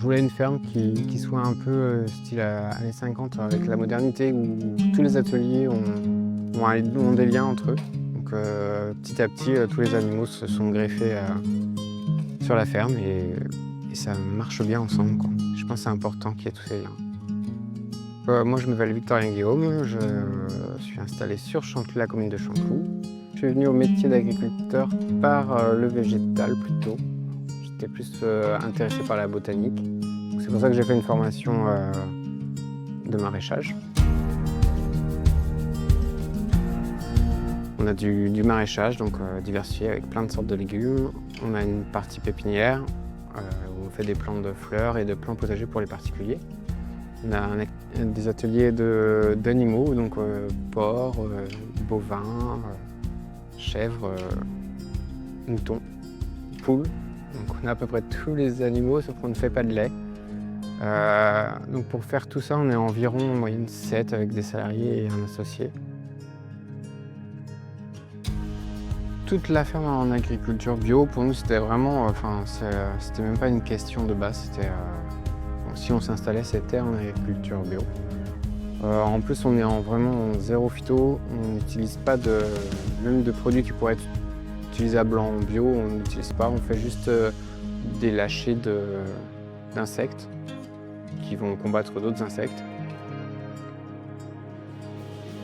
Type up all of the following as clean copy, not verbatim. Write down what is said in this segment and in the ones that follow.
voulais une ferme qui soit un peu style années 50 avec la modernité où tous les ateliers ont des liens entre eux. Donc petit à petit, tous les animaux se sont greffés sur la ferme et ça marche bien ensemble, quoi. Je pense que c'est important qu'il y ait tous ces liens. Moi, je m'appelle Victorien Guillaume, je suis installé sur Chanteloup, la commune de Chanteloup. Je suis venu au métier d'agriculteur par le végétal plutôt. J'étais plus intéressé par la botanique. C'est pour ça que j'ai fait une formation de maraîchage. On a du maraîchage, donc diversifié avec plein de sortes de légumes. On a une partie pépinière où on fait des plantes de fleurs et de plants potagers pour les particuliers. On a des ateliers d'animaux, donc porcs, bovins, chèvres, moutons, poules. Donc on a à peu près tous les animaux, sauf qu'on ne fait pas de lait. Donc pour faire tout ça, on est environ en moyenne 7 avec des salariés et un associé. Toute la ferme en agriculture bio, pour nous, c'était vraiment, c'était même pas une question de base. C'était, si on s'installait, c'était en agriculture bio. En plus, on est vraiment en zéro phyto. On n'utilise pas même de produits qui pourraient être utilisables en bio. On n'utilise pas. On fait juste des lâchers d'insectes qui vont combattre d'autres insectes.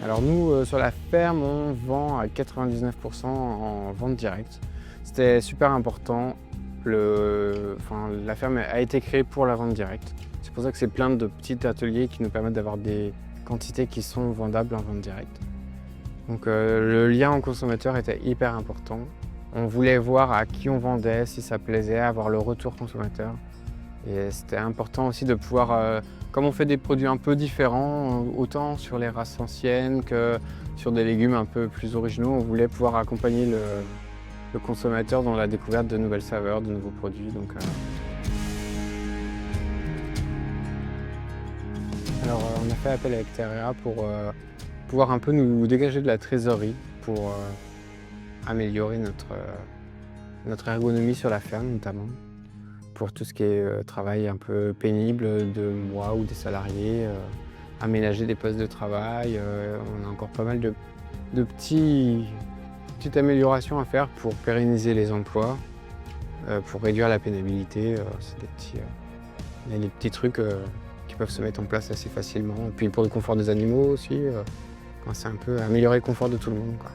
Alors nous, sur la ferme, on vend à 99% en vente directe. C'était super important. La ferme a été créée pour la vente directe. C'est pour ça que c'est plein de petits ateliers qui nous permettent d'avoir des quantités qui sont vendables en vente directe. Donc le lien au consommateur était hyper important. On voulait voir à qui on vendait, si ça plaisait, avoir le retour consommateur. Et c'était important aussi de pouvoir, comme on fait des produits un peu différents, autant sur les races anciennes que sur des légumes un peu plus originaux, on voulait pouvoir accompagner le consommateur dans la découverte de nouvelles saveurs, de nouveaux produits. Alors on a fait appel à Exteria pour pouvoir un peu nous dégager de la trésorerie pour améliorer notre ergonomie sur la ferme notamment. Pour tout ce qui est travail un peu pénible de moi ou des salariés, aménager des postes de travail. On a encore pas mal de petites améliorations à faire pour pérenniser les emplois, pour réduire la pénibilité. C'est des petits trucs qui peuvent se mettre en place assez facilement. Et puis pour le confort des animaux aussi, c'est un peu améliorer le confort de tout le monde, quoi.